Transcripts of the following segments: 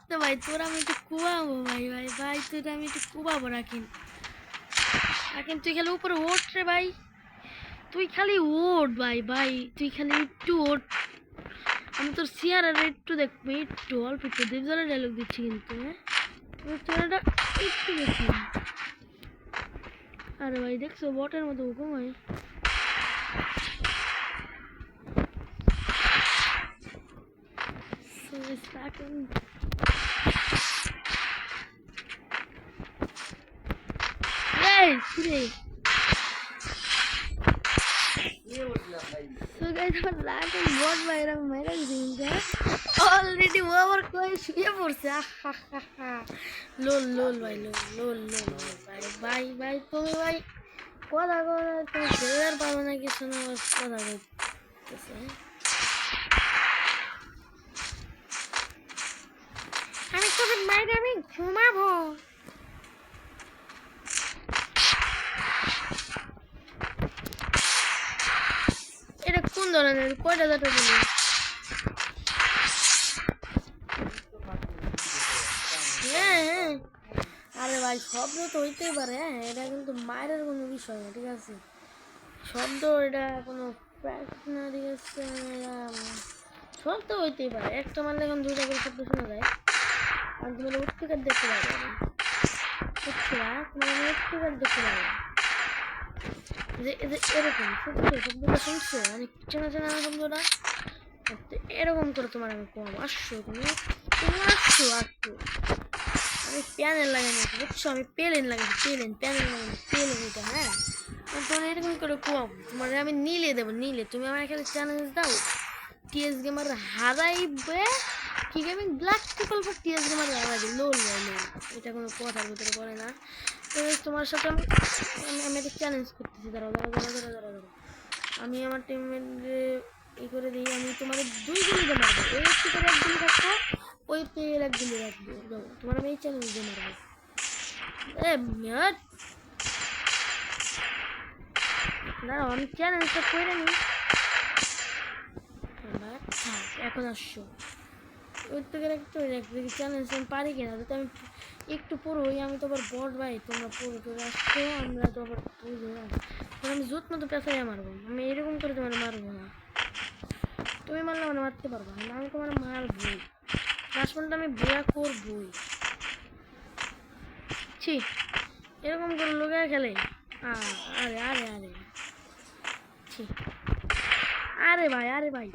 তো ভাই তোরা আমি একটু কুবাবো ভাই ভাই ভাই তোরা আমি একটু কুবাবো রাখিন রাখিন তুই খালি উপরে ওঠ রে ভাই তুই খালি ওঠ ভাই ভাই তুই খালি একটু ওঠ আমি তোর চেয়ার আর একটু দেখবো একটু অল্প একটু দেবজলের ডায়লগ দিচ্ছি কিন্তু হ্যাঁ চেয়ারটা একটু দেখি আরে ভাই দেখছো বটের মতো হুকুম ভাই অলরেডি ও আবার কই শুয়ে পড়ছে লোল লোল ভাই লোল লোল লোল ভাই ভাই ভাই তুমি ভাই কথা কথা তুমি খেলার পারো না কিছু না কথা বলতেছে আমি তোকে মাইরে আমি ঘুমাবো এটা কোন ধরনের কয়টা দাঁটা দিলি হ্যাঁ আরে ভাই শব্দ তো হইতেই পারে হ্যাঁ এটা কিন্তু মায়ের কোনো বিষয় না ঠিক আছে শব্দ এটা কোনো ফ্যাক্ট না ঠিক আছে শব্দ হইতেই পারে একটা মারলে এখন দুইটা করে শব্দ শোনা যায় আর তুমি উৎপিকার দেখতে পারবে তোমার উৎপিকার দেখতে পারবে যে এরকম শুনছো শব্দটা শুনছো অনেক চেনা চেনা শব্দটা এরকম করে তোমার আমি কম আসছো তুমি তুমি আসছো আসছো আমি প্যানেল লাগানো বুঝছো আমি প্লেন লাগাচ্ছি প্যানেল লাগানো প্লেন এটা হ্যাঁ তোমার এরকম করে কম তোমার আমি নীলে দেবো নীলে তুমি আমার এখানে চ্যালেঞ্জ দাও টিএস গেমার হারাইবে কি gaming black triple for TS gamer হারাইবে লোল ভাই লোল এটা কোনো কথার ভিতরে পড়ে না তবে তোমার সাথে আমি একটা চ্যালেঞ্জ করতেছি দাঁড়াও আমি আমার টিমমেটে ই করে দিই আমি তোমার 2 গুলিতে মারবো এই থেকে 1 গুলি রাখবো ওই পেয়ের 1 গুলি রাখবো তোমার আমি এই চ্যালেঞ্জ দিয়ে মারবো দাঁড়াও আমি চ্যালেঞ্জটা করে নিই এখন আসছো ওই থেকে একটু চ্যালেঞ্জ আমি পারি কিনা তো আমি একটু পুরোই আমি তো আবার বট ভাই তোমরা পুরো করে আসছো আমরা তো আবার বুঝো না আমি জুত মতো পেঁচাইয়া মারবো আমি এরকম করে তোমার মারবো না তুমি মারলে মানে মারতে পারবো না আমি তোমার মারবই লাস্ট পর্যন্ত আমি বিয়া করবই ছি এরকম করে লোকে খেলে আরে আরে আরে ছি আরে ভাই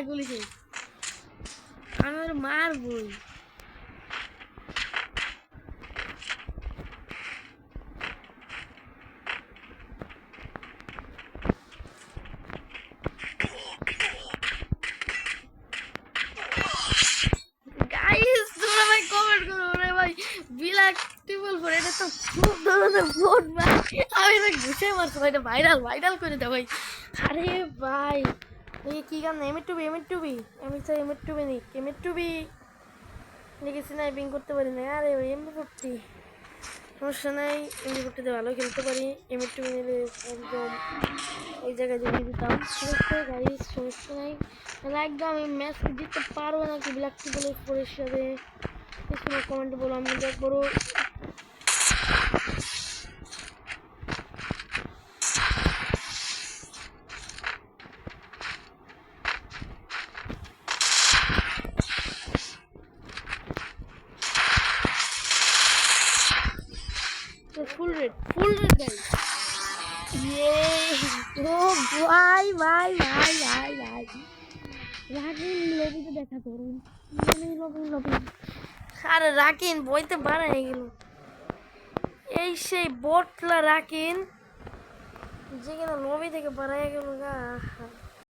গুলি শেষ আমি ওর মারবই গাইস তোমরা ভাই কমেন্ট করো রে ভাই ব্ল্যাক ট্রিপল ফর এটা তো খুব ধরনের বোট ভাই আমি না ঘুষে মারছি ভাই এটা ভাইরাল করে দাও ভাই আরে ভাই এই কি গান এমএ2বি আমি চাই এমএ2বি নেই এমএ2বি দেখি স্নাইপিং করতে পারি না আরে ভাই এমএ40 সমস্যা নাই এমএ40 ভালো খেলতে পারি এমএ2বি নিলে একদম ওই জায়গায় জমিয়ে দিতাম ঠিক আছে গাইস সমস্যা নাই তাহলে একদম আমি ম্যাচ জিততে পারবো নাকি ব্ল্যাক ট্রিপল ফোরের সাথে কিছু কমেন্টে বলো আমি দেখবো ফুল রেড গাইস ও ভাই রাকিন লবিতে দেখা করুন লবি আরে রাকিন বইতে বাড়াই গেল এই সেই বটলা রাকিন যে কিনা লবি থেকে বাড়াই গেল গা